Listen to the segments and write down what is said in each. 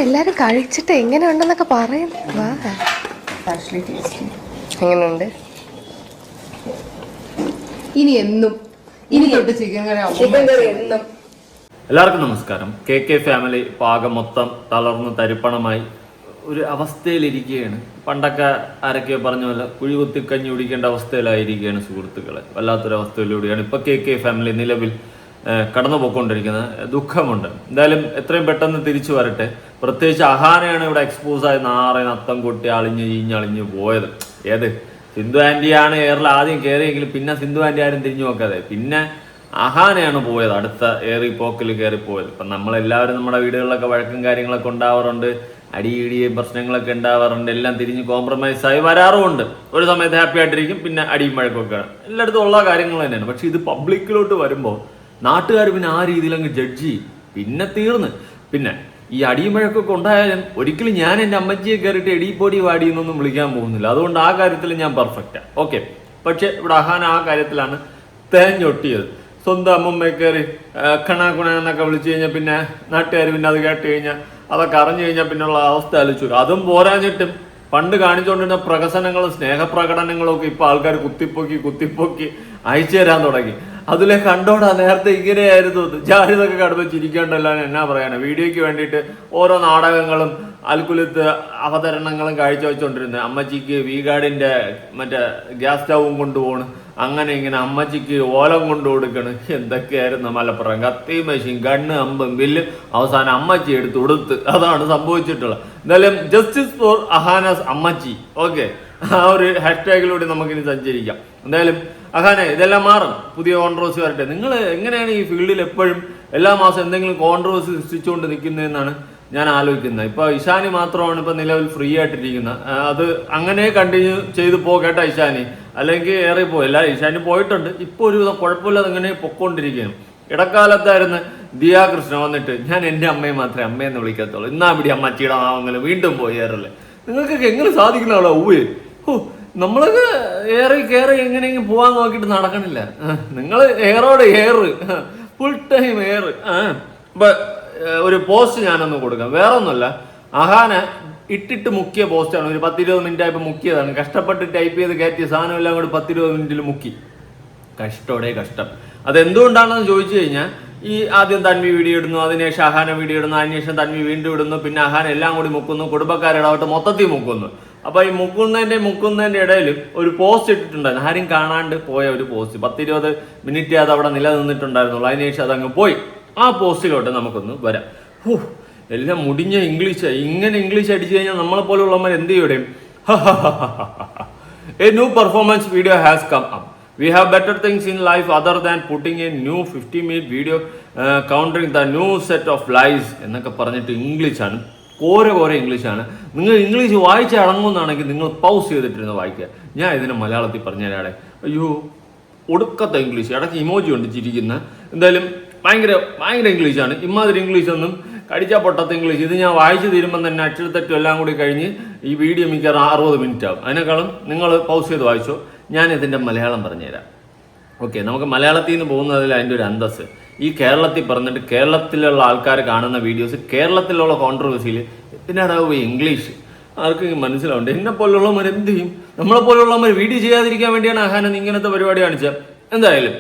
എല്ലാരും കഴിച്ചിട്ട് എങ്ങനെയുണ്ടെന്നൊക്കെ പറയുന്നു. എങ്ങനെയുണ്ട്? ഇനി തൊട്ട് ചിക്കൻ കറി എന്നും. എല്ലാവർക്കും നമസ്കാരം. കെ ഫാമിലി പാകം മൊത്തം തളർന്ന് തരിപ്പണമായി ഒരു അവസ്ഥയിലിരിക്കുകയാണ്. പണ്ടൊക്കെ ആരൊക്കെ പറഞ്ഞ പോലെ കുഴി കുത്തി കഞ്ഞി കുടിക്കേണ്ട അവസ്ഥയിലായിരിക്കുകയാണ് സുഹൃത്തുക്കളെ. വല്ലാത്തൊരവസ്ഥയിലൂടെയാണ് ഇപ്പൊ കെ ഫാമിലി നിലവിൽ കടന്നു പോയിക്കൊണ്ടിരിക്കുന്നത്. ദുഃഖമുണ്ട്. എന്തായാലും എത്രയും പെട്ടെന്ന് തിരിച്ചു വരട്ടെ. പ്രത്യേകിച്ച് അഹാനയാണ് ഇവിടെ എക്സ്പോസ് ആയി നാറെ നത്തം കൊട്ടി അളിഞ്ഞ് പോയത്. ഏത് സിന്ധു ആന്റിയാണ് എയറിൽ ആദ്യം കയറിയെങ്കിലും പിന്നെ സിന്ധു ആന്റി ആരും തിരിഞ്ഞു നോക്കാതെ പിന്നെ അഹാനയാണ് പോയത്. അടുത്ത പോക്കിൽ കയറിപ്പോയത്. ഇപ്പം നമ്മളെല്ലാവരും നമ്മുടെ വീടുകളിലൊക്കെ വഴക്കും കാര്യങ്ങളൊക്കെ ഉണ്ടാവാറുണ്ട്, അടിയിടിയും പ്രശ്നങ്ങളൊക്കെ ഉണ്ടാവാറുണ്ട്. എല്ലാം തിരിഞ്ഞ് കോംപ്രമൈസ് ആയി വരാറുമുണ്ട്. ഒരു സമയത്ത് ഹാപ്പി ആയിട്ടിരിക്കും, പിന്നെ അടിയും വഴക്കൊക്കെയാണ്. എല്ലായിടത്തും ഉള്ള കാര്യങ്ങൾ തന്നെയാണ്. പക്ഷെ ഇത് പബ്ലിക്കിലോട്ട് വരുമ്പോൾ നാട്ടുകാർ പിന്നെ ആ രീതിയിൽ അങ്ങ് ജഡ്ജ് ചെയ്യും. പിന്നെ തീർന്ന്. പിന്നെ ഈ അടിയും വഴക്കൊക്കെ ഉണ്ടായാലും ഒരിക്കലും ഞാൻ എൻ്റെ അമ്മച്ചിയെ കയറിയിട്ട് എടിപ്പൊടി വാടി എന്നൊന്നും വിളിക്കാൻ പോകുന്നില്ല. അതുകൊണ്ട് ആ കാര്യത്തിൽ ഞാൻ പെർഫെക്റ്റാണ്. ഓക്കെ. പക്ഷെ ഇവിടെ അഹാന ആ കാര്യത്തിലാണ് തേഞ്ഞൊട്ടിയത്. സ്വന്തം അമ്മമ്മയെ കയറി കണാക്കുണ എന്നൊക്കെ വിളിച്ചു കഴിഞ്ഞാൽ പിന്നെ നാട്ടുകാർ പിന്നെ അത് കേട്ട് കഴിഞ്ഞാൽ അതൊക്കെ അറിഞ്ഞു കഴിഞ്ഞാൽ പിന്നെയുള്ള അവസ്ഥ ആലോചിച്ചു. അതും പോരാഞ്ഞിട്ടും പണ്ട് കാണിച്ചുകൊണ്ടിരുന്ന പ്രകസനങ്ങളും സ്നേഹപ്രകടനങ്ങളും ഒക്കെ ഇപ്പൊ ആൾക്കാർ കുത്തിപ്പൊക്കി അയച്ചു തരാൻ തുടങ്ങി. അതിലെ കണ്ടോടാ നേരത്തെ ഇങ്ങനെയായിരുന്നു ജാരിതൊക്കെ കടുപ്പം ചിരിക്കേണ്ടല്ലോ എന്നാ പറയാനാ. വീഡിയോയ്ക്ക് വേണ്ടിയിട്ട് ഓരോ നാടകങ്ങളും അൽക്കുലത്ത് അവതരണങ്ങളും കാഴ്ചവെച്ചുകൊണ്ടിരുന്നത്. അമ്മച്ചിക്ക് വീഗാർഡിന്റെ മറ്റേ ഗ്യാസ് സ്റ്റൗവും കൊണ്ടുപോകണം, അങ്ങനെ ഇങ്ങനെ അമ്മച്ചിക്ക് ഓലം കൊണ്ടു കൊടുക്കണം, എന്തൊക്കെയായിരുന്നു മലപ്പുറം. കത്തി മെഷീൻ ഗണ്ണ് അമ്പും ബില്ല് അവസാനം അമ്മച്ചി എടുത്ത് കൊടുത്ത്. അതാണ് സംഭവിച്ചിട്ടുള്ളത്. എന്തായാലും ജസ്റ്റിസ് ഫോർ അഹാനാസ് അമ്മച്ചി. ഓക്കെ, ആ ഒരു ഹാഷ്ടാഗിലൂടെ നമുക്കിനി സഞ്ചരിക്കാം. എന്തായാലും അഹാനെ ഇതെല്ലാം മാറും. പുതിയ കോൺട്രവേഴ്സി വരട്ടെ. നിങ്ങൾ എങ്ങനെയാണ് ഈ ഫീൽഡിൽ എപ്പോഴും എല്ലാ മാസം എന്തെങ്കിലും കോൺട്രവേഴ്സി സൃഷ്ടിച്ചുകൊണ്ട് നിൽക്കുന്നതെന്നാണ് ഞാൻ ആലോചിക്കുന്നത്. ഇപ്പൊ ഇഷാനി മാത്രമാണ് ഇപ്പൊ നിലവിൽ ഫ്രീ ആയിട്ടിരിക്കുന്നത്. അത് അങ്ങനെ കണ്ടിന്യൂ ചെയ്തു പോകേട്ട ഇഷാനി, അല്ലെങ്കിൽ ഏറെ പോയില്ല. ഇഷാനി പോയിട്ടുണ്ട്. ഇപ്പൊ ഒരു കുഴപ്പമില്ലാതെ അങ്ങനെ പൊക്കോണ്ടിരിക്കുകയാണ്. ഇടക്കാലത്തായിരുന്നു ദിയാ കൃഷ്ണ വന്നിട്ട് ഞാൻ എൻ്റെ അമ്മയെ മാത്രമേ അമ്മയെന്ന് വിളിക്കത്തുള്ളൂ, ഇന്നാ പിടി അമ്മച്ചിയുടെ ആവെങ്കിലും വീണ്ടും പോയി ഏറല്ലേ. നിങ്ങൾക്കൊക്കെ എങ്ങനെ സാധിക്കണോ ഊവേ? നമ്മളൊക്കെ കയറി എങ്ങനെയെങ്കിലും പോവാൻ നോക്കിയിട്ട് നടക്കണില്ല. നിങ്ങൾ ഫുൾ ടൈം ഒരു പോസ്റ്റ് ഞാനൊന്ന് കൊടുക്കാം. വേറെ ഒന്നുമല്ല, അഹാന ഇട്ടിട്ട് മുക്കിയ പോസ്റ്റാണ്. ഒരു 10-20 മിനിറ്റ് ആയപ്പോൾ മുക്കിയതാണ്. കഷ്ടപ്പെട്ട് ടൈപ്പ് ചെയ്ത് കയറ്റിയ സാധനം എല്ലാം കൂടി 10-20 മിനിറ്റിൽ മുക്കി. കഷ്ടം. അതെന്തുകൊണ്ടാണെന്ന് ചോദിച്ചു കഴിഞ്ഞാൽ, ഈ ആദ്യം തൻവി വീഡിയോ ഇടുന്നു, അതിനുശേഷം അഹാന വീഡിയോ ഇടുന്നു, അതിനുശേഷം തൻവി വീണ്ടും ഇടുന്നു, പിന്നെ അഹാന എല്ലാം കൂടി മുക്കുന്നു, കുടുംബക്കാരിടപെട്ട് മൊത്തത്തിൽ മുക്കുന്നു. അപ്പൊ ഈ മുക്കുന്നതിന്റെ ഇടയിൽ ഒരു പോസ്റ്റ് ഇട്ടിട്ടുണ്ടായിരുന്നു. ആരും കാണാണ്ട് പോയ ഒരു പോസ്റ്റ്. 10-20 മിനിറ്റ് അത് അവിടെ നിലനിന്നിട്ടുണ്ടായിരുന്നുള്ളൂ. അതിനുശേഷം അതങ്ങ് പോയി. ആ പോസ്റ്റിലോട്ട് നമുക്കൊന്ന് വരാം. എല്ലാം മുടിഞ്ഞ ഇംഗ്ലീഷ്. ഇങ്ങനെ ഇംഗ്ലീഷ് അടിച്ചു കഴിഞ്ഞാൽ നമ്മളെ പോലുള്ളവന്മാർ എന്ത് ചെയ്യും? A new performance video has come up. We have better things in life other than putting a new 50-minute video countering the new set of lies എന്നൊക്കെ പറഞ്ഞിട്ട് ഇംഗ്ലീഷാണ്. കോര ഇംഗ്ലീഷാണ്. നിങ്ങൾ ഇംഗ്ലീഷ് വായിച്ച് അടങ്ങുന്നതാണെങ്കിൽ നിങ്ങൾ പൗസ് ചെയ്തിട്ടിരുന്ന് വായിക്കുക. ഞാൻ ഇതിനെ മലയാളത്തിൽ പറഞ്ഞുതരാടെ. അയ്യോ, ഒടുക്കത്തെ ഇംഗ്ലീഷ്. ഇടയ്ക്ക് ഇമോജി ഉണ്ട് ചിരിക്കുന്ന. എന്തായാലും ഭയങ്കര ഇംഗ്ലീഷാണ്. ഇമാതിരി ഇംഗ്ലീഷൊന്നും കടിച്ചാൽ പൊട്ടത്ത ഇംഗ്ലീഷ്. ഇത് ഞാൻ വായിച്ചു തീരുമ്പം തന്നെ അക്ഷരത്തെറ്റും എല്ലാം കൂടി കഴിഞ്ഞ് ഈ വീഡിയോ മിക്കവാറും 60 മിനിറ്റ് ആവും. അതിനേക്കാളും നിങ്ങൾ പൗസ് ചെയ്ത് വായിച്ചോ. ഞാൻ ഇതിൻ്റെ മലയാളം പറഞ്ഞുതരാം. ഓക്കെ, നമുക്ക് മലയാളത്തിൽ നിന്ന് പോകുന്നതിൽ അതിൻ്റെ ഒരു അന്തസ്സ്. ഈ കേരളത്തിൽ പറഞ്ഞിട്ട് കേരളത്തിലുള്ള ആൾക്കാർ കാണുന്ന വീഡിയോസ്, കേരളത്തിലുള്ള കോൺട്രവേഴ്സിയിൽ പിന്നീടാവുക ഇംഗ്ലീഷ്. ആർക്കും മനസ്സിലാവുണ്ട്. എന്നെ പോലുള്ളവന്മാർ എന്ത് ചെയ്യും? നമ്മളെ പോലുള്ളവന്മാർ വീഡിയോ ചെയ്യാതിരിക്കാൻ വേണ്ടിയാണ് അഹാന ഇങ്ങനത്തെ പരിപാടി കാണിച്ചത്. എന്തായാലും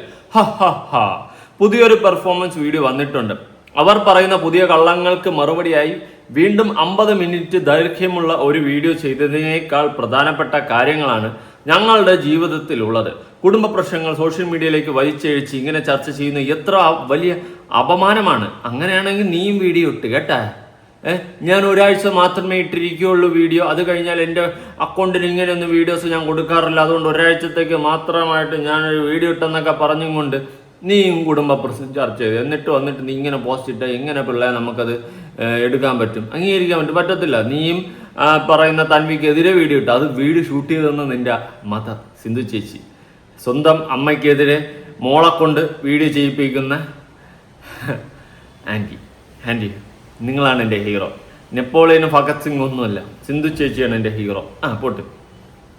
പുതിയൊരു പെർഫോമൻസ് വീഡിയോ വന്നിട്ടുണ്ട്. അവർ പറയുന്ന പുതിയ കള്ളങ്ങൾക്ക് മറുപടിയായി വീണ്ടും 50 മിനിറ്റ് ദൈർഘ്യമുള്ള ഒരു വീഡിയോ ചെയ്തതിനേക്കാൾ പ്രധാനപ്പെട്ട കാര്യങ്ങളാണ് ഞങ്ങളുടെ ജീവിതത്തിലുള്ളത്. കുടുംബ പ്രശ്നങ്ങൾ സോഷ്യൽ മീഡിയയിലേക്ക് വലിച്ചഴിച്ച് ഇങ്ങനെ ചർച്ച ചെയ്യുന്ന എത്ര വലിയ അപമാനമാണ്. അങ്ങനെയാണെങ്കിൽ നീയും വീഡിയോ ഇട്ട് കേട്ടാ. ഞാൻ ഒരാഴ്ച മാത്രമേ ഇട്ടിരിക്കുകയുള്ളൂ വീഡിയോ. അത് കഴിഞ്ഞാൽ എൻ്റെ അക്കൗണ്ടിൽ ഇങ്ങനെയൊന്നും വീഡിയോസ് ഞാൻ കൊടുക്കാറില്ല. അതുകൊണ്ട് ഒരാഴ്ചത്തേക്ക് മാത്രമായിട്ട് ഞാനൊരു വീഡിയോ ഇട്ടെന്നൊക്കെ പറഞ്ഞും കൊണ്ട് നീയും കുടുംബ പ്രശ്നം ചർച്ച ചെയ്ത് വന്നിട്ട് നീ ഇങ്ങനെ പോസ്റ്റ് ഇട്ടാൽ എങ്ങനെ പിള്ളേരെ നമുക്കത് എടുക്കാൻ പറ്റും, അംഗീകരിക്കാൻ പറ്റത്തില്ല. നീയും പറയുന്ന തൻവിക്കെതിരെ വീഡിയോ ഇട്ടു. അത് വീഡിയോ ഷൂട്ട് ചെയ്തെന്ന് നിന്റെ മദർ സിന്ധു ചേച്ചി സ്വന്തം അമ്മയ്ക്കെതിരെ മോളെ കൊണ്ട് വീഡിയോ ചെയ്യിപ്പിക്കുന്ന ആൻറ്റി നിങ്ങളാണ് എൻ്റെ ഹീറോ. നെപ്പോളിയനും ഭഗത് സിംഗ് ഒന്നുമല്ല, സിന്ധു ചേച്ചിയാണ് എൻ്റെ ഹീറോ. പോട്ട്.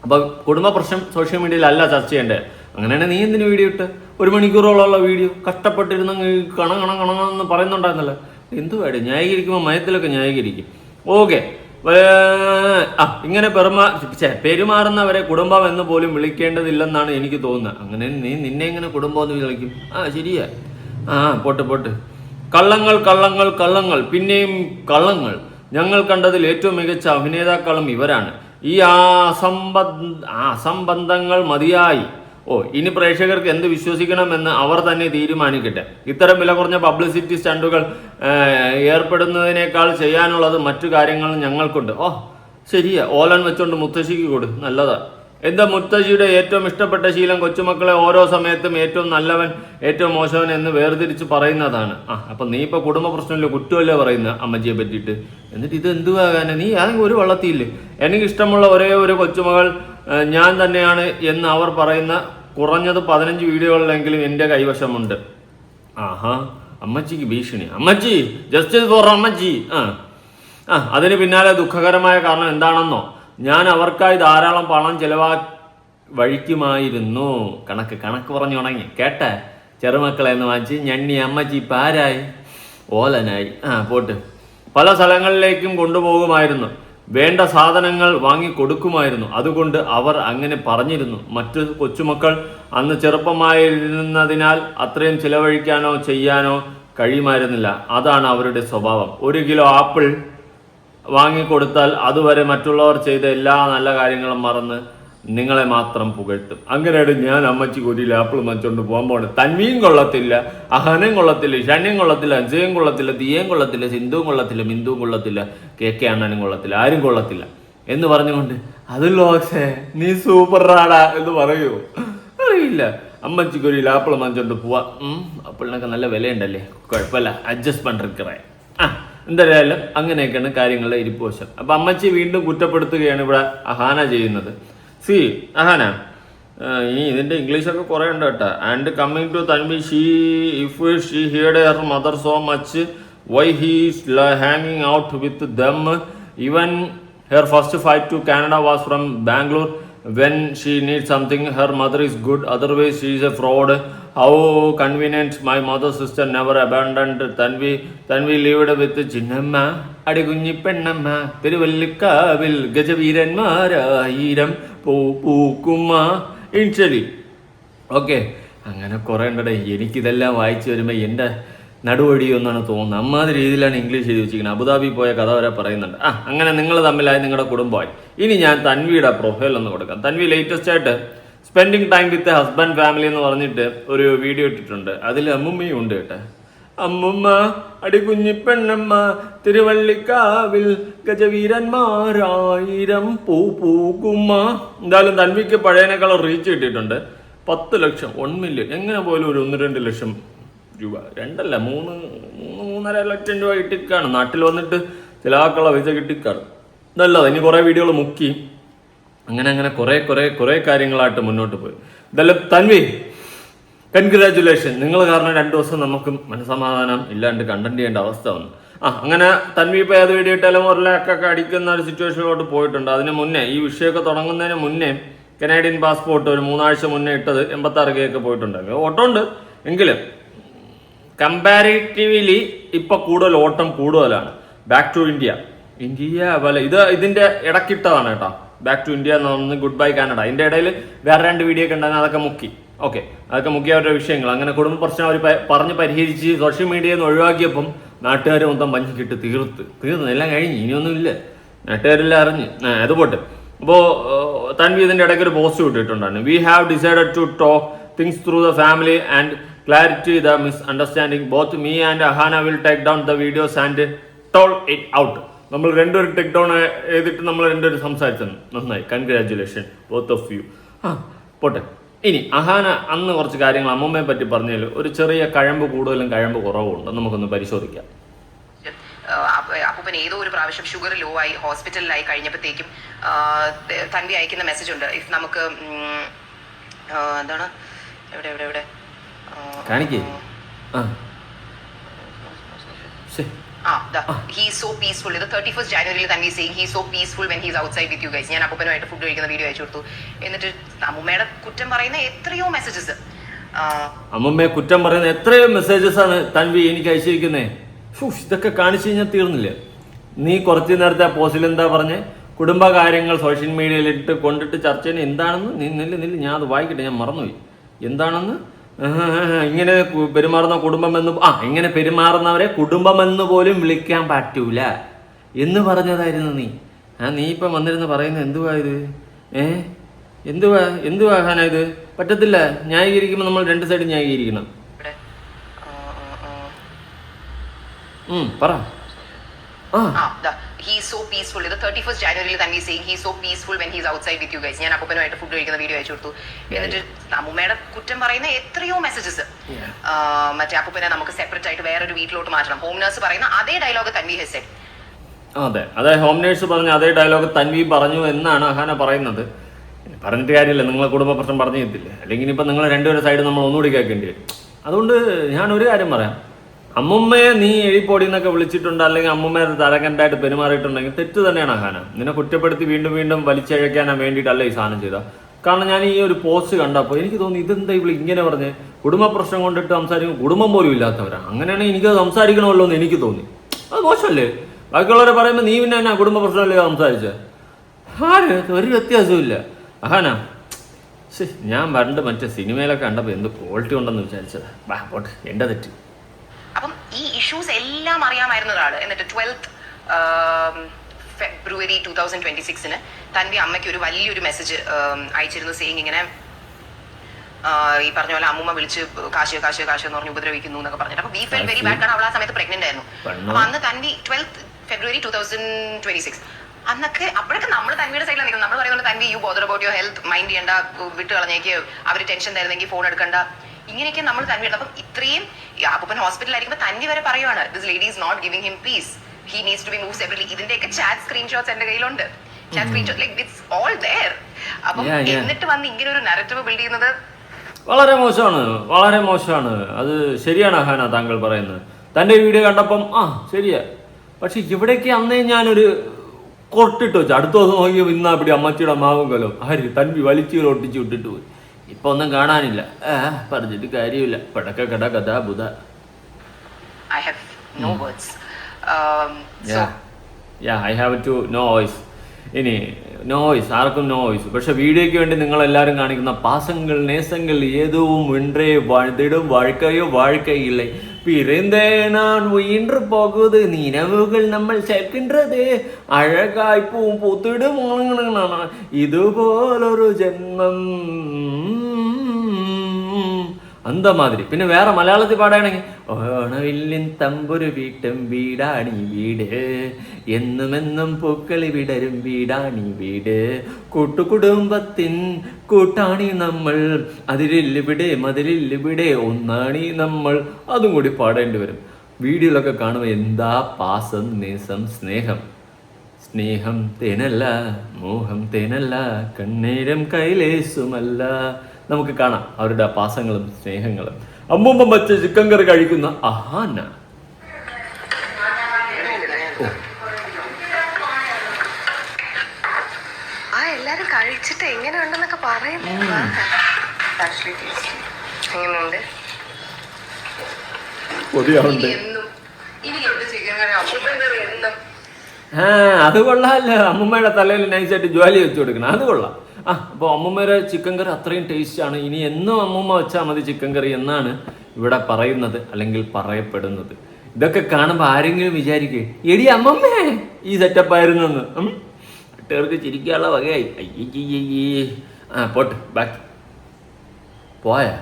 അപ്പോൾ കുടുംബ പ്രശ്നം സോഷ്യൽ മീഡിയയിലല്ല ചർച്ച ചെയ്യേണ്ടത്. അങ്ങനെയാണെങ്കിൽ നീ എന്തിനു വീഡിയോ ഇട്ട് 1 മണിക്കൂറോളമുള്ള വീഡിയോ കഷ്ടപ്പെട്ടിരുന്ന കണമെന്ന് പറയുന്നുണ്ടായിരുന്നല്ലോ. എന്തുവാടി ന്യായീകരിക്കുമ്പോൾ മയത്തിലൊക്കെ ന്യായീകരിക്കും. ഓക്കെ, ഇങ്ങനെ പെരുമാറുന്നവരെ കുടുംബം എന്ന് പോലും വിളിക്കേണ്ടതില്ലെന്നാണ് എനിക്ക് തോന്നുന്നത്. അങ്ങനെ നിന്നെ എങ്ങനെ കുടുംബം എന്ന് വിളിക്കും? ശരിയാ. പോട്ട്. കള്ളങ്ങൾ കള്ളങ്ങൾ കള്ളങ്ങൾ പിന്നെയും കള്ളങ്ങൾ. ഞങ്ങൾ കണ്ടതിൽ ഏറ്റവും മികച്ച അഭിനേതാക്കളും ഇവരാണ്. ഈ അസംബന്ധങ്ങൾ മതിയായി. ഇനി പ്രേക്ഷകർക്ക് എന്ത് വിശ്വസിക്കണമെന്ന് അവർ തന്നെ തീരുമാനിക്കട്ടെ. ഇത്തരം വില കുറഞ്ഞ പബ്ലിസിറ്റി സ്റ്റണ്ടുകൾ ഏർപ്പെടുന്നതിനേക്കാൾ ചെയ്യാനുള്ളത് മറ്റു കാര്യങ്ങളും ഞങ്ങൾക്കുണ്ട്. ശരിയാ, ഓലൻ വെച്ചോണ്ട് മുത്തശ്ശിക്ക് കൊടു, നല്ലതാ. എന്താ മുത്തശ്ശിയുടെ ഏറ്റവും ഇഷ്ടപ്പെട്ട ശീലം കൊച്ചുമക്കളെ ഓരോ സമയത്തും ഏറ്റവും നല്ലവൻ ഏറ്റവും മോശവൻ എന്ന് വേർതിരിച്ച് പറയുന്നതാണ്. അപ്പൊ നീ ഇപ്പൊ കുടുംബ പ്രശ്നമില്ല, കുറ്റമല്ലേ പറയുന്ന അമ്മച്ചിയെ പറ്റിയിട്ട്. എന്നിട്ട് ഇത് എന്തുവാകാനാ? നീ ആണെങ്കിൽ ഒരു വള്ളത്തിയില്ലേ? എനിക്ക് ഇഷ്ടമുള്ള ഒരേ ഒരു കൊച്ചുമകൾ ഞാൻ തന്നെയാണ് എന്ന് അവർ പറയുന്ന കുറഞ്ഞത് 15 വീഡിയോകളിലെങ്കിലും എൻ്റെ കൈവശമുണ്ട്. അമ്മച്ചിക്ക് ഭീഷണി. അമ്മച്ചി, ജസ്റ്റിസ് ഫോർ അമ്മച്ചി. അതിന് പിന്നാലെ ദുഃഖകരമായ കാരണം എന്താണെന്നോ? ഞാൻ അവർക്കായി ധാരാളം പണം വഴിക്കുമായിരുന്നു. കണക്ക് പറഞ്ഞു തുടങ്ങി. കേട്ട ചെറുമക്കളെ എന്ന് വാങ്ങിച്ച് ഞണ്ണി അമ്മച്ചി ഇപ്പം ആരായി? ഓലനായി. പോട്ട്. പല സ്ഥലങ്ങളിലേക്കും കൊണ്ടുപോകുമായിരുന്നു. വേണ്ട സാധനങ്ങൾ വാങ്ങിക്കൊടുക്കുമായിരുന്നു. അതുകൊണ്ട് അവർ അങ്ങനെ പറഞ്ഞിരുന്നു. മറ്റു കൊച്ചുമക്കൾ അന്ന് ചെറുപ്പമായിരുന്നതിനാൽ അത്രയും ചിലവഴിക്കാനോ ചെയ്യാനോ കഴിയുമായിരുന്നില്ല. അതാണ് അവരുടെ സ്വഭാവം. 1 കിലോ ആപ്പിൾ വാങ്ങിക്കൊടുത്താൽ അതുവരെ മറ്റുള്ളവർ ചെയ്ത എല്ലാ നല്ല കാര്യങ്ങളും മറന്ന് നിങ്ങളെ മാത്രം പുകഴ്ത്തും. അങ്ങനെയാണ് ഞാൻ അമ്മച്ചിക്ക് 1 കിലോ ആപ്പിൾ മറിച്ചുകൊണ്ട് പോകാൻ പോകണം. തൻവിയും കൊള്ളത്തില്ല, അഹനം കൊള്ളത്തില്ല, ഷണ്യം കൊള്ളത്തില്ല, അജയം കൊള്ളത്തില്ല, തീയം കൊള്ളത്തില്ല, സിന്ധുവും കൊള്ളത്തില്ല, മിന്ദുവും കൊള്ളത്തില്ല, KK അണ്ണനും കൊള്ളത്തില്ല, ആരും കൊള്ളത്തില്ല എന്ന് പറഞ്ഞുകൊണ്ട് അതിലോക്സേ നീ സൂപ്പർ റാടാ എന്ന് പറയൂ. അറിയില്ല. അമ്മച്ചിക്ക് 1 കിലോ ആപ്പിൾ മറിച്ചുകൊണ്ട് പോവാ. ആപ്പിളിനൊക്കെ നല്ല വിലയുണ്ടല്ലേ, കുഴപ്പമില്ല, അഡ്ജസ്റ്റ് പണ്ടിരിക്കറേ. എന്തായാലും അങ്ങനെയൊക്കെയാണ് കാര്യങ്ങളുടെ ഇരിപ്പോശം. അപ്പൊ അമ്മച്ചി വീണ്ടും കുറ്റപ്പെടുത്തുകയാണ് ഇവിടെ അഹാന ചെയ്യുന്നത്. അഹാന, ഇനി ഇതിന്റെ ഇംഗ്ലീഷൊക്കെ കുറെ ഉണ്ട് കേട്ടോ. And coming to Tanvi, if she heard her mother so much why he's ഹാങ്ങിങ് out with them. Even her first flight to Canada was from Bangalore. When she needs something, her mother is good. Otherwise, she is a fraud. How convenient. My mother's sister never abandoned Tanvi lived with Chinnamma. Adigunyi Pennamma. Tiruvallikavil Gajaveeranmarayiram Pookumma. Inchali. Okay. അങ്ങനെ കുറേ ഉണ്ടേ. എനിക്കിതെല്ലാം വായിച്ചു വരുമ്പോൾ എൻ്റെ നടുവടിയോ എന്നാണ് തോന്നുന്നത്. അമ്മാതിരി രീതിയിലാണ് ഇംഗ്ലീഷ് എഴുതി വെച്ചിരിക്കുന്നത്. അബുദാബി പോയ കഥ വരെ പറയുന്നുണ്ട്. അങ്ങനെ നിങ്ങൾ തമ്മിലായി, നിങ്ങളുടെ കുടുംബമായി. ഇനി ഞാൻ തൻവിയുടെ പ്രൊഫൈൽ ഒന്ന് കൊടുക്കാം. തൻവി ലേറ്റസ്റ്റ് ആയിട്ട് spending time with husband family എന്ന് പറഞ്ഞിട്ട് ഒരു വീഡിയോ ഇട്ടിട്ടുണ്ട്. അതിൽ അമ്മുമ്മയും ഉണ്ട് കേട്ടെ. അമ്മുമ്മ അടികുഞ്ഞിപ്പെണ്ണമ്മ തിരുവള്ളിക്കാവിൽ ഗജവീരന്മാരായിരം പൂക്കുമ്മ. എന്തായാലും തൻവിക്ക് പഴയനേക്കാൾ റീച്ച് കിട്ടിയിട്ടുണ്ട്. 10 ലക്ഷം, 1 മില്യൺ. എങ്ങനെ പോലും ഒരു 1-2 ലക്ഷം രൂപ, 2 3.5 ലക്ഷം രൂപ കിട്ടിക്കാണ്. നാട്ടിൽ വന്നിട്ട് ചിലാക്കുള്ള വിസ കിട്ടിക്കാണ്. നല്ലത്. ഇനി കുറേ വീഡിയോകൾ മുക്കി അങ്ങനെ കുറേ കാര്യങ്ങളായിട്ട് മുന്നോട്ട് പോയി. ഇതെല്ലാം തൻവി, കൺഗ്രാജുലേഷൻ. നിങ്ങൾ കാരണം 2 ദിവസം നമുക്ക് മനസ്സമാധാനം ഇല്ലാണ്ട് കണ്ടന്റ് ചെയ്യേണ്ട അവസ്ഥ വന്നു. അങ്ങനെ തൻവി ഇപ്പോൾ ഏത് വീഡിയോ ഇട്ടാലും 1 ലാക്കൊക്കെ അടിക്കുന്ന ഒരു സിറ്റുവേഷനിലോട്ട് പോയിട്ടുണ്ട്. അതിന് മുന്നേ, ഈ വിഷയമൊക്കെ തുടങ്ങുന്നതിന് മുന്നേ കനേഡിയൻ പാസ്പോർട്ട് ഒരു 3 ആഴ്ച മുന്നേ ഇട്ടത് 86K ഒക്കെ പോയിട്ടുണ്ടായിരുന്നു. ഓട്ടമുണ്ട് എങ്കിലും കമ്പാരിറ്റീവ്ലി ഇപ്പൊ ഓട്ടം കൂടുതലാണ്. ബാക്ക് ടു ഇന്ത്യ പോലെ ഇതിന്റെ ഇടക്കിട്ടതാണ് കേട്ടോ. ബാക്ക് ടു ഇന്ത്യ എന്ന് പറഞ്ഞ് ഗുഡ് ബൈ കാനഡ. ഇതിന്റെ ഇടയിൽ വേറെ 2 വീഡിയോ ഒക്കെ ഉണ്ടായിരുന്നു. അതൊക്കെ മുക്കി. അതൊക്കെ മുക്കിയ അവരുടെ വിഷയങ്ങൾ. അങ്ങനെ കുടുംബ പ്രശ്നം അവർ പറഞ്ഞ് പരിഹരിച്ച് സോഷ്യൽ മീഡിയയിൽ നിന്ന് ഒഴിവാക്കിയപ്പം നാട്ടുകാർ മൊത്തം പഞ്ചിക്കിട്ട് തീർന്നു എല്ലാം കഴിഞ്ഞ്. ഇനിയൊന്നും ഇല്ല. നാട്ടുകാരെല്ലാം അറിഞ്ഞ്. അതുപോട്ടെ. അപ്പോൾ തൻവി ഇതിന്റെ ഇടയ്ക്ക് ഒരു പോസ്റ്റ് വിട്ടിട്ടുണ്ടായിരുന്നു. We have decided to talk things through the family and clarify the misunderstanding. Both me and Ahana will take down the videos and told it out. നമ്മൾ 2 ടേക്ക് ഡൗൺ ചെയ്തിട്ട് നമ്മൾ 2 സംസാരിച്ചു. നന്നായി. Congratulation both of you. പോട്ടെ. ഇനി അഹാന അന്ന് കുറച്ച് കാര്യങ്ങൾ അമ്മമ്മയെ പറ്റി പറഞ്ഞാൽ ഒരു ചെറിയ കഴമ്പ് കൂടുതലും കഴമ്പ് കുറവുണ്ട്. നമുക്കൊന്ന് പരിശോധിക്കാം. അപ്പൂപ്പൻ ഏതോ ഒരു പ്രാവശ്യം ഷുഗർ ലോ ആയി ഹോസ്പിറ്റലിലായി കഴിഞ്ഞപ്പോഴത്തേക്കും തൻവി അയക്കുന്ന മെസ്സേജ് ഉണ്ട്. ഇഫ് നമുക്ക് എന്താണ് എവിടെ he's so peaceful. The 31st January തന്നെ saying he's so peaceful when he's outside with you guys. ഞാൻ അപ്പൂപ്പനുമായിട്ട് ഫുഡ് കഴിക്കുന്ന വീഡിയോ അയച്ചു കൊടുത്തു. എന്നിട്ട് അമ്മൂമ്മയുടെ കുറ്റം പറയുന്ന എത്രയോ മെസ്സേജസ്, അമ്മമ്മയെ കുറ്റം പറയുന്ന എത്രയോ മെസ്സേജസ് ആണ് തൻവി എനിക്ക് അയച്ചിരിക്കുന്നേ. ഇതൊക്കെ കാണിച്ചു കഴിഞ്ഞാൽ തീർന്നില്ല. നീ കുറച്ചു നേരത്തെ ആ പോസ്റ്റിൽ എന്താ പറഞ്ഞേ? കുടുംബകാര്യങ്ങൾ സോഷ്യൽ മീഡിയയിലിട്ട് കൊണ്ടിട്ട് ചർച്ച ചെയ്യുന്നത് എന്താണെന്ന് നില്ല ഞാൻ അത് വായിക്കട്ടെ, ഞാൻ മറന്നുപോയി. എന്താണെന്ന്? ഇങ്ങനെ പെരുമാറുന്ന കുടുംബമെന്ന് ഇങ്ങനെ പെരുമാറുന്നവരെ കുടുംബമെന്ന് പോലും വിളിക്കാൻ പറ്റൂല എന്ന് പറഞ്ഞതായിരുന്നു നീ. നീ ഇപ്പം വന്നിരുന്ന് പറയുന്നത് എന്തുവാ ഇത്? എന്തുവാ ഹാന ഇത്? പറ്റത്തില്ല. ന്യായീകരിക്കുമ്പോൾ നമ്മൾ രണ്ട് സൈഡ് ന്യായീകരിക്കണം. പറ. he's so peaceful. The 31st January തന്നെ saying he's so peaceful when he's outside with you guys. ഞാൻ അപ്പൂപ്പനുമായിട്ട് ഫുഡ് കഴിക്കുന്ന വീഡിയോ അയച്ചു കൊടുത്തു. എന്നിട്ട് അമ്മൂമ്മയുടെ കുറ്റം പറയുന്ന എത്രയോ മെസ്സേജസ്, മറ്റേ അപ്പൂപ്പനെ നമുക്ക് സെപ്പറേറ്റ് ആയിട്ട് വേറൊരു വീട്ടിലോട്ട് മാറ്റണം. ഹോം നേഴ്സ് പറയുന്ന അതേ ഡയലോഗ് തൻവി has said. അതെ ഹോം നേഴ്സ് പറഞ്ഞ അതേ ഡയലോഗ് തൻവി പറഞ്ഞു എന്നാണ് അഹാന പറയുന്നത്. പറഞ്ഞിട്ട് കാര്യമില്ല, നിങ്ങളെ കുടുംബ പ്രശ്നം പറഞ്ഞു തരത്തില്ല. അല്ലെങ്കിൽ ഇപ്പം നിങ്ങൾ രണ്ടുപേരുടെ സൈഡ് നമ്മൾ ഒന്നുകൂടി കേൾക്കേണ്ടി വരും. അതുകൊണ്ട് ഞാൻ ഒരു കാര്യം പറയാം. അമ്മുമ്മയെ നീ എഴിപ്പൊടി എന്നൊക്കെ വിളിച്ചിട്ടുണ്ട്, അല്ലെങ്കിൽ അമ്മുമ്മയെ തരകണ്ടായിട്ട് പെരുമാറിയിട്ടുണ്ടെങ്കിൽ തെറ്റ് തന്നെയാണ് അഹാന. നിന്നെ കുറ്റപ്പെടുത്തി വീണ്ടും വലിച്ചഴയ്ക്കാനാ വേണ്ടിയിട്ടല്ല ഈ സാധനം ചെയ്ത. കാരണം ഞാൻ ഈ ഒരു പോസ്റ്റ് കണ്ടപ്പോൾ എനിക്ക് തോന്നി ഇതെന്താ ഇവിടെ ഇങ്ങനെ പറഞ്ഞ് കുടുംബ പ്രശ്നം കൊണ്ടിട്ട് സംസാരിക്കും, കുടുംബം പോലും ഇല്ലാത്തവരാ. അങ്ങനെയാണെങ്കിൽ എനിക്കത് സംസാരിക്കണമല്ലോ എന്ന് എനിക്ക് തോന്നി. അത് മോശമല്ലേ? ബാക്കിയുള്ളവരെ പറയുമ്പോൾ നീ പിന്നെ എന്നാ കുടുംബ പ്രശ്നമല്ലേ സംസാരിച്ചത്? ഒരു വ്യത്യാസവും ഇല്ല അഹാന. ഞാൻ പണ്ട് മറ്റേ സിനിമയിലൊക്കെ കണ്ടപ്പോൾ എന്ത് ക്വാളിറ്റി ഉണ്ടെന്ന് വിചാരിച്ചത്. പോട്ടെ, എൻ്റെ തെറ്റ്. അപ്പം ഈ ഇഷ്യൂസ് എല്ലാം അറിയാമായിരുന്ന ഒരാള് എന്നിട്ട് 12th February 2026 തന്റെ അമ്മയ്ക്ക് ഒരു വലിയൊരു മെസ്സേജ് അയച്ചിരുന്നു, സെയിങ് ഇങ്ങനെ ഈ പറഞ്ഞ പോലെ അമ്മൂമ്മ വിളിച്ച് കാശ് എന്ന് പറഞ്ഞ് ഉപദ്രവിക്കുന്നു എന്നൊക്കെ പറഞ്ഞിട്ട്. അപ്പൊ വി ഫെൽ വെരി ബാഡ്, കാരണം അവൾ ആ സമയത്ത് പ്രഗ്നന്റ് ആയിരുന്നു. അപ്പൊ അന്ന് തൻവി 12th February 2026 അന്നൊക്കെ അപ്പോഴൊക്കെ നമ്മൾ തൻവിയുടെ സൈഡിലാണ് നിൽക്കുന്നത്. നമ്മൾ പറയുന്നത് Tanvi you bother about your health, mind ചെയ്യേണ്ട, വിട്ട് കളഞ്ഞേക്ക്, അവർ ടെൻഷൻ തരുന്നെങ്കിൽ ഫോൺ എടുക്കണ്ട, ഇങ്ങനെയൊക്കെ നമ്മൾ തൻവി. അപ്പം ഇത്രയും അപ്പൂപ്പൻ ഹോസ്പിറ്റലായിരിക്കുമ്പോൾ തൻവി വരെ പറയുവാണ് this lady is not giving him peace, he needs to be move separately. ഇതിന്റെയൊക്കെ ചാറ്റ് സ്ക്രീൻഷോട്ട്സ് എന്റെ കയ്യിലുണ്ട്. Chat screenshot like it's all there. അപ്പം എന്നിട്ട് വന്ന് ഇങ്ങനെ ഒരു നറേറ്റീവ് ബിൽഡ് ചെയ്യുന്നത് വളരെ മോശമാണ്. അത് ശരിയാണ് അഹാന താങ്കൾ പറയുന്നത്. തൻ്റെ വീഡിയോ കണ്ടപ്പം ശരിയാ. പക്ഷെ ഇവിടേക്ക് അന്നേ ഞാനൊരു കൊട്ടിട്ട് വെച്ചു. അടുത്ത ദിവസം നോക്കിയോ ഇന്നാ പിടി അമ്മച്ചിയുടെ അമ്മാവുങ്കലോ തൻവി വലിച്ചു ഒട്ടിച്ച് വിട്ടിട്ട് പോയി. ഇപ്പൊ ഒന്നും കാണാനില്ല. പറഞ്ഞിട്ട് കാര്യമില്ല. പടക്ക കട കഥ ബുധ. I have no words. I have to no voice. ഇനി നോ വോയിസ്, ആർക്കും നോ വോയിസ്. പക്ഷെ വീഡിയോയ്ക്ക് വേണ്ടി നിങ്ങളെല്ലാവരും കാണിക്കുന്ന പാസങ്ങൾ നേസങ്ങൾ ഏതുവും ഒன்றே வாழ்ந்திடும் வாழ்க்கையோ வாழ்க்கை இல்லை பிறந்தே நான் உயின்று போகுது நினைவுகள் നമ്മൾ ചേർக்கின்றது അഴകായി പൂത്തിടും ഇതുപോലൊരു ജന്മം അന്ത മാതിരി. പിന്നെ വേറെ മലയാളത്തിൽ പാടുകയാണെങ്കിൽ ഓണവില്ലിൻ തമ്പൊരു വീട്ടും വീടാണി വീട് എന്നുമെന്നും പൂക്കളി വിടരും വീടാണി വീട് കൂട്ടുകുടുംബത്തിൻ കൂട്ടാണി നമ്മൾ അതിരില്ലിവിടെ മതിലില്ലിവിടെ ഒന്നാണി നമ്മൾ. അതും കൂടി പാടേണ്ടി വരും. വീഡിയോയിലൊക്കെ കാണുമ്പോൾ എന്താ പാസം നേസം സ്നേഹം തേനല്ല മോഹം തേനല്ല കണ്ണീരം കൈലേസുമല്ല. നമുക്ക് കാണാം അവരുടെ പാസങ്ങളും സ്നേഹങ്ങളും. അമ്മൂമ്മ വച്ച ചിക്കൻ കറി കഴിക്കുന്ന അഹാന. എല്ലാരും കഴിച്ചിട്ട് എങ്ങനെയുണ്ടെന്നൊക്കെ പറയുന്നു. എങ്ങനെയുണ്ട്? അത് കൊള്ളാമല്ലോ. അമ്മൂമ്മയുടെ തലയിൽ നൈസായിട്ട് ജ്വാലി വെച്ച് കൊടുക്കണം. അത് കൊള്ളാം. അപ്പോൾ അമ്മൂമ്മയുടെ ചിക്കൻ കറി അത്രയും ടേസ്റ്റാണ്. ഇനി എന്നും അമ്മൂമ്മ വെച്ചാൽ മതി ചിക്കൻ കറി എന്നാണ് ഇവിടെ പറയുന്നത്, അല്ലെങ്കിൽ പറയപ്പെടുന്നത്. ഇതൊക്കെ കാണുമ്പോൾ ആരെങ്കിലും വിചാരിക്കേ എടി അമ്മമ്മേ ഈ സെറ്റപ്പ് ആയിരുന്നു എന്ന്. കുട്ടികൾക്ക് ചിരിക്കാനുള്ള വകയായി. അയ്യേ പോട്ടെ ബാക്കി പോയാ.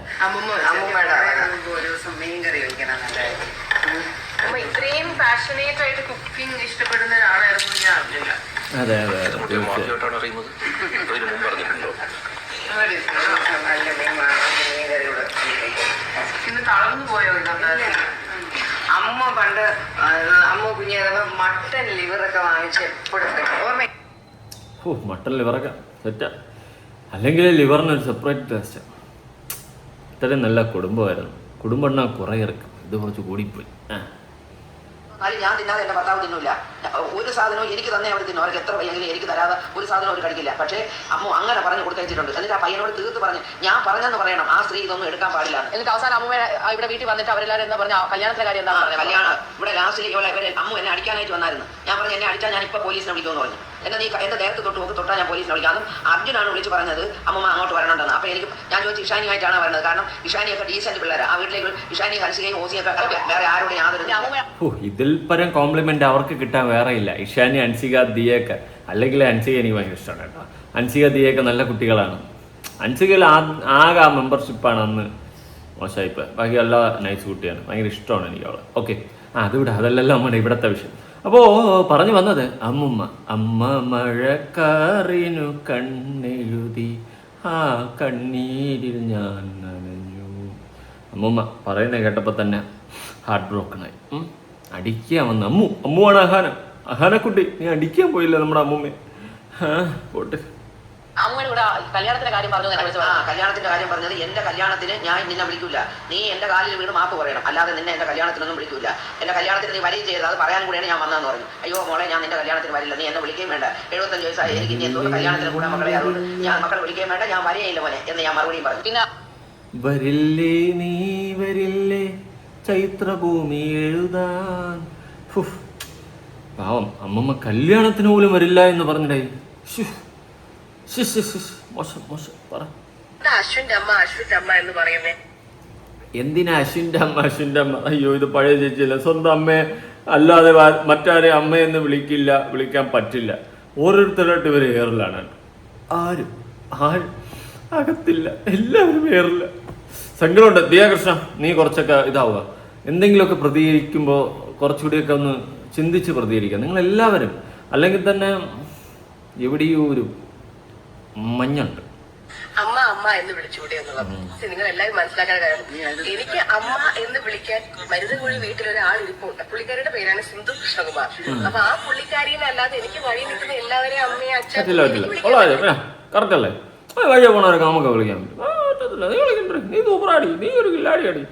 ഇത്രയും പാഷനേറ്റ് ആയിട്ട് കുക്കിംഗ് ഇഷ്ടപ്പെടുന്ന ഒരാളായിരുന്നു ഞാൻ അറിഞ്ഞില്ല. അതെ ഇന്ന് തളർന്നു പോയോ? അമ്മ പണ്ട് അമ്മ കുഞ്ഞായിരുന്നപ്പോ മട്ടൻ ലിവറൊക്കെ വാങ്ങിച്ച് എപ്പോഴും ഓർമ്മ. മട്ടൻ ലിവറൊക്കെ സെറ്റാ. അല്ലെങ്കിൽ ലിവറിനൊരു സെപ്പറേറ്റ് ടേസ്റ്റ്. ഇത്രയും നല്ല കുടുംബമായിരുന്നു. കുടുംബം കുറേ ഇറക്കും. ഇത് കുറച്ച് കൂടിപ്പോയി. പാല് ഞാൻ തിന്നാതെ എൻ്റെ ഭർത്താവ് തിന്നില്ല. ഒരു സാധനവും എനിക്ക് തന്നെ അവർ തിന്നും. അവർക്ക് എത്ര വയ്യെങ്കിലും എനിക്ക് തരാതെ ഒരു സാധനം അവർ കഴിക്കില്ല. പക്ഷേ അമ്മ അങ്ങനെ പറഞ്ഞു കൊടുത്തയച്ചിട്ടുണ്ട്. എന്നിട്ട് ആ പയ്യനോട് തീർത്ത് പറഞ്ഞു, ഞാൻ പറഞ്ഞെന്ന് പറയണം, ആ സ്ത്രീ ഇതൊന്നും എടുക്കാൻ പാടില്ല. എന്നിട്ട് അവസാനം അമ്മ ഇവിടെ വീട്ടിൽ വന്നിട്ട് അവരെല്ലാവരും എന്താ പറഞ്ഞ കല്യാണത്തിന്റെ കാര്യം എന്താ പറഞ്ഞത്? കല്യാണം ഇവിടെ ലാസ്റ്റിൽ ഇവരെ അമ്മ എന്നെ അടിക്കാനായിട്ട് വന്നായിരുന്നു. ഞാൻ പറഞ്ഞു, എന്നെ അടിച്ചാൽ ഞാൻ ഇപ്പോൾ പോലീസിനെ വിളിക്കുമെന്ന് പറഞ്ഞു. എന്നെ നീ എൻ്റെ നേരത്തെ തൊട്ടാൽ ഞാൻ പോലീസിനെ വിളിക്കാം. അതും അർജുനാണ് വിളിച്ച് പറഞ്ഞത് അമ്മ അങ്ങോട്ട് വരണമെന്ന്. അപ്പോൾ ഞാൻ ചോദിച്ചു, ഇഷാനിയായിട്ടാണ് വരുന്നത്. കാരണം ഇഷാനിയൊക്കെ ഡീസൻറ്റ് പിള്ളേരാണ്. ആ വീട്ടിലേക്ക് ഇഷാനി ഹൻസികയും ഓസിയൊക്കെ വേറെ ആരോടും യാതൊരു ഇതിൽ പരം കോംപ്ലിമെന്റ് അവർക്ക് കിട്ടാൻ വേറെ ഇല്ല. ഇഷാനി, അൻസിക, ദിയൊക്കെ. അല്ലെങ്കിൽ അൻസിക എനിക്ക് ഭയങ്കര ഇഷ്ടമാണ് കേട്ടോ. അൻസിക, ദിയൊക്കെ നല്ല കുട്ടികളാണ്. അൻസികയിൽ ആകെ ആ മെമ്പർഷിപ്പാണ് അന്ന് മോശമായിപ്പോൾ. ബാക്കി എല്ലാ നൈസ് കുട്ടിയാണ്. ഭയങ്കര ഇഷ്ടമാണ് എനിക്ക് അവളെ. ഓക്കെ, അതുവിടെ അതല്ലല്ലോ നമ്മുടെ ഇവിടുത്തെ വിഷയം. അപ്പോൾ പറഞ്ഞു വന്നത് അമ്മ മഴക്കാറിനു കണ്ണെഴുതി ആ കണ്ണീരിൽ ഞാൻ നനഞ്ഞു. അമ്മൂമ്മ പറയുന്നത് കേട്ടപ്പോൾ തന്നെ ഹാർട്ട് ബ്രോക്കണായി. അടിക്കാൻ വന്ന അമ്മുവാണ് അഹാനക്കുട്ടി. നീ അടിക്കാൻ പോയില്ല നമ്മുടെ അമ്മൂമ്മയെ. പോട്ടെ. കല്യാണത്തിന്റെ കാര്യം പറഞ്ഞത് എന്റെ കല്യാണത്തിന് ഞാൻ നിന്നെ വിളിക്കില്ല. നീ എന്റെ കാലിൽ വീണ് മാപ്പ് പറയണം, അല്ലാതെ നിന്നെ എന്റെ കല്യാണത്തിനൊന്നും വിളിക്കില്ല. എന്റെ കല്യാണത്തിന് നീ വരികയും ചെയ്തത് അത് പറയാൻ കൂടിയാണ് ഞാൻ വന്നതെന്ന് പറഞ്ഞു. അയ്യോ മോളെ, ഞാൻ നിന്റെ കല്യാണത്തിന് വരില്ല, നീ എന്നെ വിളിക്കുകയും വേണ്ട. 75 വയസ്സായി എനിക്ക് ഇനി എന്തോ കല്യാണത്തിന് കൂടെ മക്കളെ, അതുകൊണ്ട് ഞാൻ മക്കളെ വിളിക്കുകയും വേണ്ട, ഞാൻ വരികയില്ല മോനെ എന്ന് ഞാൻ മറുപടിയും പറഞ്ഞു. പിന്നെ വരില്ലേ നീ വരില്ലേ ചൈത്രഭൂമി എഴുതാൻ. പാവം അമ്മമ്മ കല്യാണത്തിന് പോലും വരില്ല എന്ന് പറഞ്ഞിടേ. മോശം പറ. അശ്വിന്റെ അമ്മ എന്ന് പറയുന്നേ എന്തിനാ അശ്വിന്റെ അമ്മ? അയ്യോ, ഇത് പഴയ ചേച്ചിയല്ല. സ്വന്തം അമ്മയെ അല്ലാതെ മറ്റാരെ അമ്മയെന്ന് വിളിക്കാൻ പറ്റില്ല. ഓരോരുത്തരായിട്ട് ഇവർ ഏറിലാണ്. ആരും അകത്തില്ല, എല്ലാവരും ഏറില്ല. സങ്കടമുണ്ട്. ദിയാകൃഷ്ണ, നീ കുറച്ചൊക്കെ ഇതാവുക. എന്തെങ്കിലുമൊക്കെ പ്രതികരിക്കുമ്പോൾ കുറച്ചുകൂടിയൊക്കെ ഒന്ന് ചിന്തിച്ച് പ്രതികരിക്കുക നിങ്ങളെല്ലാവരും. അല്ലെങ്കിൽ തന്നെ എവിടെയോ ഒരു മഞ്ഞുണ്ട്. അമ്മ എന്ന് വിളിച്ചുകൂടി എന്നുള്ളത് നിങ്ങൾ എല്ലാവരും മനസ്സിലാക്കാൻ കാര്യം, എനിക്ക് അമ്മ എന്ന് വിളിക്കാൻ മരുതൻകുഴി വീട്ടിലൊരാൾ ഇരിപ്പുണ്ട്. പുള്ളിക്കാരിയുടെ പേരാണ് സിന്ധു കൃഷ്ണകുമാർ. അപ്പൊ ആ പുള്ളിക്കാരിനെ അല്ലാതെ എനിക്ക് വഴി നിൽക്കുന്ന എല്ലാവരെയും അമ്മയെ അച്ഛൻ കറക്റ്റ് അല്ലേ? വഴിയെ പോണവരൊക്കെ നമുക്ക് വിളിക്കാൻ പറ്റില്ല. നീ വിളിക്കണ്ടേ? നീ സൂപ്പറാടി, നീ ഒരു കില്ലാടി അടി.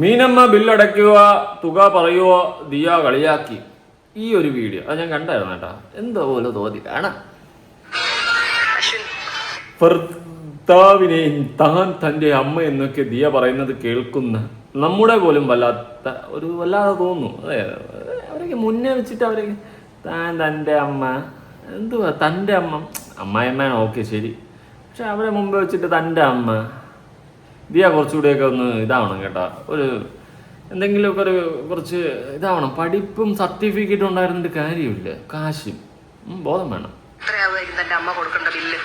മീനമ്മ ബില്ലടയ്ക്കുക, തുക പറയുവോ, ദിയ കളിയാക്കി. ഈ ഒരു വീഡിയോ അത് ഞാൻ കണ്ടായിരുന്നു കേട്ടാ. എന്തോ പോലെ തോന്നി കാണാം. ഭർത്താവിനെയും തൻ്റെ അമ്മ എന്നൊക്കെ ദിയ പറയുന്നത് കേൾക്കുന്ന നമ്മുടെ പോലും വല്ലാതെ തോന്നുന്നു. അതെ, അവരൊക്കെ മുന്നേ വെച്ചിട്ട് അവരൊക്കെ തൻ്റെ അമ്മ എന്തുവാ തൻ്റെ അമ്മായിമ്മയാണ്. ഓക്കെ ശരി, പക്ഷെ അവരെ മുമ്പ് വെച്ചിട്ട് തൻ്റെ അമ്മ. ദിയ കുറച്ചുകൂടിയൊക്കെ ഒന്ന് ഇതാവണം കേട്ടോ. ഒരു എന്തെങ്കിലുമൊക്കെ കുറച്ച് ഇതാവണം. പഠിപ്പും സർട്ടിഫിക്കറ്റും ഉണ്ടായിരുന്നിട്ട് കാര്യമില്ല. കാശും ബോധം വേണം. എത്രയാവുമായിരിക്കും തന്റെ അമ്മ കൊടുക്കേണ്ട ബില്ല്?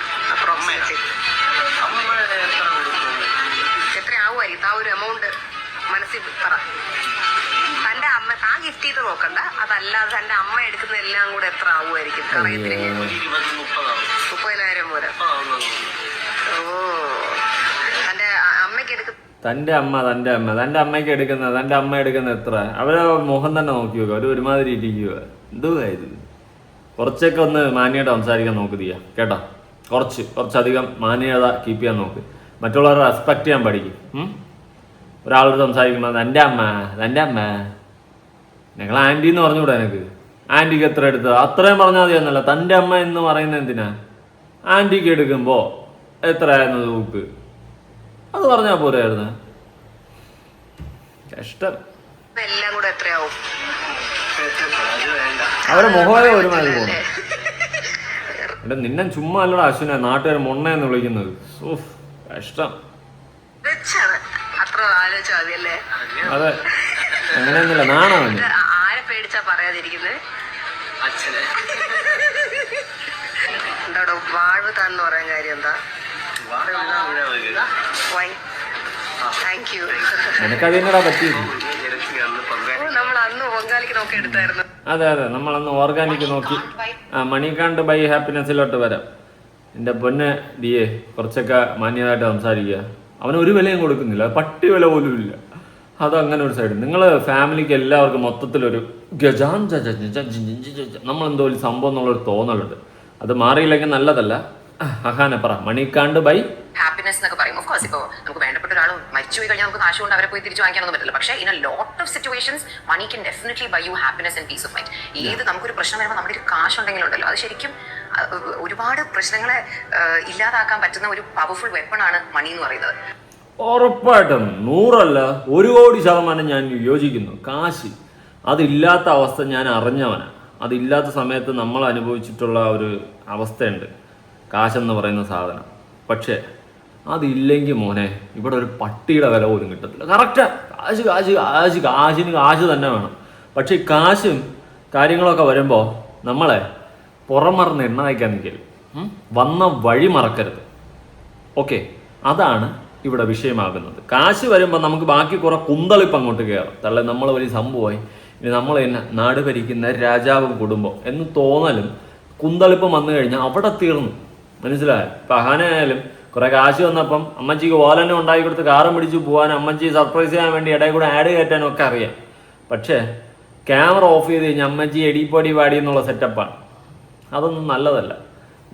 എത്രയാവുമായിരിക്കും? ആ ഒരു എമൗണ്ട് മനസ്സിൽ പറ. തന്റെ അമ്മ താൻ ഗിഫ്റ്റ് ചെയ്ത് നോക്കണ്ട, അതല്ലാതെ തന്റെ അമ്മ എടുക്കുന്ന എല്ലാം കൂടെ എത്ര ആവുമായിരിക്കും? 30,000 പോലെ. ഓ, തന്റെ അമ്മയ്ക്ക് എടുക്കുന്ന തൻ്റെ അമ്മയ്ക്ക് തൻ്റെ അമ്മ എടുക്കുന്ന എത്ര? അവരെ മുഖം തന്നെ നോക്കി നോക്കുക. അവർ ഒരുമാതിരി ഇരിക്കുക. എന്തുവാ ഇത്? കുറച്ചൊക്കെ ഒന്ന് മാന്യമായിട്ട് സംസാരിക്കാൻ നോക്ക് ദിയ കേട്ടോ. കുറച്ചധികം മാന്യത കീപ്പ് ചെയ്യാൻ നോക്ക്. മറ്റുള്ളവരെ റെസ്പെക്ട് ചെയ്യാൻ പഠിക്കും. ഒരാളോട് സംസാരിക്കുമ്പോൾ തൻ്റെ അമ്മ ഞങ്ങൾ ആൻറ്റി എന്ന് പറഞ്ഞുകൂടെ? എനിക്ക് ആൻറ്റിക്ക് എത്ര എടുത്തത് അത്രയും പറഞ്ഞാൽ മതി എന്നല്ല. തൻ്റെ അമ്മ എന്ന് പറയുന്നത് എന്തിനാ? ആൻറ്റിക്ക് എടുക്കുമ്പോൾ എത്രയായിരുന്നു തൂക്ക് അത് പറഞ്ഞാൽ പോരായിരുന്നു. കഷ്ടം. എല്ലാം കൂടെ എത്രയാവും? അവരെ മുഖമേ ഒരുമാതിരി പോകണം. എടാ നിന്നെ ചുമ്മാ അല്ലടാ അശ്വിനെ നാട്ടുകാർ മൊണ്ണയെന്ന് വിളിക്കുന്നത്. കഷ്ടം. അത്ര ആലോചിച്ചാൽ മതിയല്ലേ? അതെ, അങ്ങനെയൊന്നുമില്ല. നാണമല്ലേ? ആരെ പേടിച്ചാ പറയാതിരിക്കുന്നത്? എന്താടോ വാഴ്വ് താന്ന് പറയാൻ കാര്യം എന്താ? Thank you. നിനക്കത് തന്നെടാ പറ്റിയത്. നമ്മൾ അന്ന് പൊങ്കാലിക്ക് നോക്കി എടുത്തായിരുന്നു. അതെ, നമ്മളന്ന് ഓർഗാനിക് നോക്കി. മണികാണ്ട് ബൈ ഹാപ്പിനെസ്സിലോട്ട് വരാം. എൻ്റെ പൊന്നെ ദിയെ, കുറച്ചൊക്കെ മാന്യമായിട്ട് സംസാരിക്കുക. അവന് ഒരു വിലയും കൊടുക്കുന്നില്ല, പട്ടി വില പോലും ഇല്ല. അതങ്ങനെ ഒരു സൈഡ്. നിങ്ങൾ ഫാമിലിക്ക് എല്ലാവർക്കും മൊത്തത്തിലൊരു നമ്മളെന്തോ ഒരു സംഭവം എന്നുള്ളൊരു തോന്നലുണ്ട്. അത് മാറിയില്ലെങ്കിൽ നല്ലതല്ല. അഹാനെ പറ. മണികാണ്ട് ബൈ ഹാപ്പിനെസ് എന്നൊക്കെ പറയും. ഓഫ് കോഴ്സ് ഇപ്പോൾ നമുക്ക് വേണ്ടപ്പെട്ട ഒരാൾ മരിച്ചു പോയി കഴിഞ്ഞാൽ നമുക്ക് കാശ് കൊണ്ട് അവരെ പോയി തിരിച്ചു വാങ്ങിക്കാനൊന്നും പറ്റില്ല. പക്ഷേ in a lot of situations money can definitely buy you happiness and peace of mind. ഏത് നമുക്കൊരു പ്രശ്നം വരുമ്പോൾ നമ്മുടെ ഒരു കാശുണ്ടെങ്കിലുണ്ടല്ലോ, അത് ശരിക്കും ഒരുപാട് പ്രശ്നങ്ങളെ ഇല്ലാതാക്കാൻ പറ്റുന്ന ഒരു പവർഫുൾ വെപ്പൺ ആണ് മണി എന്ന് പറയുന്നത്. ഉറപ്പായിട്ടും 100 1 കോടി ശതമാനം ഞാൻ യോജിക്കുന്നു. കാശ് അതില്ലാത്ത അവസ്ഥ ഞാൻ അറിഞ്ഞവനാണ്. അതില്ലാത്ത സമയത്ത് നമ്മൾ അനുഭവിച്ചിട്ടുള്ള ഒരു അവസ്ഥയുണ്ട്, കാശെന്ന് പറയുന്ന സാധനം. പക്ഷേ അതില്ലെങ്കിൽ മോനെ ഇവിടെ ഒരു പട്ടിയുടെ വില പോലും കിട്ടത്തില്ല. കറക്റ്റാ, കാശ് കാശ് കാശ് കാശിന് കാശ് തന്നെ വേണം. പക്ഷെ ഈ കാശും കാര്യങ്ങളൊക്കെ വരുമ്പോൾ നമ്മളെ പുറമറന്ന് എണ്ണ വയ്ക്കാൻ നിൽക്കരുത്, വന്ന വഴി മറക്കരുത്. ഓക്കെ, അതാണ് ഇവിടെ വിഷയമാകുന്നത്. കാശ് വരുമ്പോൾ നമുക്ക് ബാക്കി കുറെ കുന്തളിപ്പ് അങ്ങോട്ട് കയറും. തള്ള നമ്മൾ വലിയ സംഭവമായി, ഇനി നമ്മൾ തന്നെ നാട് ഭരിക്കുന്ന രാജാവും കുടുംബം എന്ന് തോന്നലും കുന്തളിപ്പം വന്നു കഴിഞ്ഞാൽ അവിടെ തീർന്നു. മനസ്സിലായോ? ഇപ്പം അഹാനായാലും കുറെ കാശ് വന്നപ്പം അമ്മച്ചിക്ക് ഓലന്നെ ഉണ്ടാക്കി കൊടുത്ത് കാറും പിടിച്ച് പോകാൻ, അമ്മച്ചി സർപ്രൈസ് ചെയ്യാൻ വേണ്ടി ഇടയിൽ കൂടെ ആഡ് കയറ്റാനും ഒക്കെ അറിയാം. പക്ഷേ ക്യാമറ ഓഫ് ചെയ്ത് കഴിഞ്ഞാൽ അമ്മച്ചി എടിപ്പൊടി പാടി എന്നുള്ള സെറ്റപ്പാണ്. അതൊന്നും നല്ലതല്ല.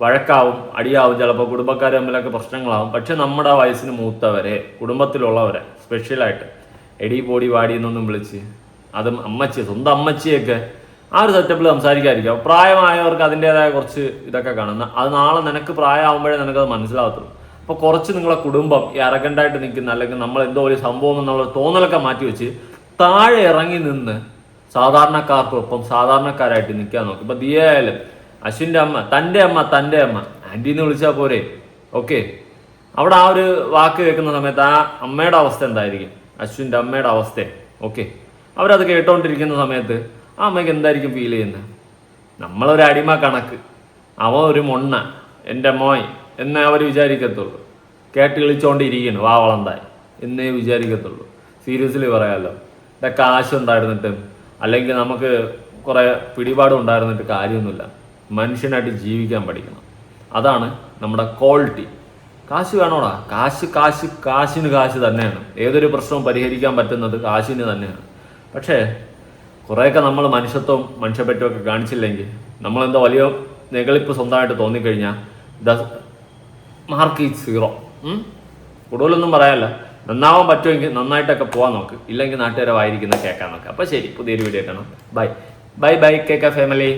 വഴക്കാവും, അടിയാവും, ചിലപ്പോൾ കുടുംബക്കാർ തമ്മിലൊക്കെ പ്രശ്നങ്ങളാവും. പക്ഷെ നമ്മുടെ വയസ്സിന് മൂത്തവരെ, കുടുംബത്തിലുള്ളവരെ സ്പെഷ്യലായിട്ട് എടി പൊടി വാടി എന്നൊന്നും വിളിച്ച്, അതും അമ്മച്ചി, സ്വന്തം അമ്മച്ചിയൊക്കെ ആ ഒരു സെറ്റപ്പിൽ സംസാരിക്കാതിരിക്കുക. പ്രായമായവർക്ക് അതിൻ്റെതായ കുറച്ച് ഇതൊക്കെ കാണുന്ന, അത് നാളെ നിനക്ക് പ്രായമാകുമ്പോഴേ നിനക്കത് മനസ്സിലാകത്തുള്ളൂ. അപ്പോൾ കുറച്ച് നിങ്ങളെ കുടുംബം ഈ അരകണ്ടായിട്ട് നിൽക്കുന്ന, അല്ലെങ്കിൽ നമ്മൾ എന്തോ ഒരു സംഭവം എന്നുള്ള തോന്നലൊക്കെ മാറ്റി വെച്ച് താഴെ ഇറങ്ങി നിന്ന് സാധാരണക്കാർക്കൊപ്പം സാധാരണക്കാരായിട്ട് നിൽക്കാൻ നോക്കും. ഇപ്പം ദിയായാലും അശ്വിൻ്റെ അമ്മ തൻ്റെ അമ്മ ആൻറ്റീന്ന് വിളിച്ചാൽ പോരെ? ഓക്കെ, അവിടെ ആ ഒരു വാക്ക് കേൾക്കുന്ന സമയത്ത് ആ അമ്മയുടെ അവസ്ഥ എന്തായിരിക്കും, അശ്വിൻ്റെ അമ്മയുടെ അവസ്ഥ? ഓക്കെ, അവരത് കേട്ടോണ്ടിരിക്കുന്ന സമയത്ത് ആ അമ്മയ്ക്ക് എന്തായിരിക്കും ഫീൽ ചെയ്യുന്നത്? നമ്മളൊരു അടിമ കണക്ക്, അവൻ ഒരു മൊണ്ണ, എൻ്റെ മോയ് എന്നേ അവർ വിചാരിക്കത്തുള്ളൂ. കേട്ട് കളിച്ചോണ്ടിരിക്കുന്നു വാവളന്തായി എന്നേ വിചാരിക്കത്തുള്ളൂ. സീരിയസ്ലി പറയാമല്ലോ, ഇവിടെ കാശ് ഉണ്ടായിരുന്നിട്ട് അല്ലെങ്കിൽ നമുക്ക് കുറേ പിടിപാടും ഉണ്ടായിരുന്നിട്ട് കാര്യമൊന്നുമില്ല. മനുഷ്യനായിട്ട് ജീവിക്കാൻ പഠിക്കണം. അതാണ് നമ്മുടെ ക്വാളിറ്റി. കാശ് വേണോടാ, കാശിന് കാശ് തന്നെയാണ്. ഏതൊരു പ്രശ്നവും പരിഹരിക്കാൻ പറ്റുന്നത് കാശിന് തന്നെയാണ്. പക്ഷേ കുറേയൊക്കെ നമ്മൾ മനുഷ്യത്വം മനുഷ്യപ്പറ്റുമൊക്കെ കാണിച്ചില്ലെങ്കിൽ, നമ്മളെന്തോ വലിയ നെകളിപ്പ് സ്വന്തമായിട്ട് തോന്നിക്കഴിഞ്ഞാൽ മാർക്ക് ഈസ് 0. കൂടുതലൊന്നും പറയാനല്ല. നന്നാവാൻ പറ്റുമെങ്കിൽ നന്നായിട്ടൊക്കെ പോകാൻ നോക്ക്, ഇല്ലെങ്കിൽ നാട്ടുകാരെ വായിരിക്കുന്ന കേൾക്കാൻ നോക്ക്. അപ്പോൾ ശരി, പുതിയൊരു വീഡിയോ കാണാം. Bye bye bye, KK family.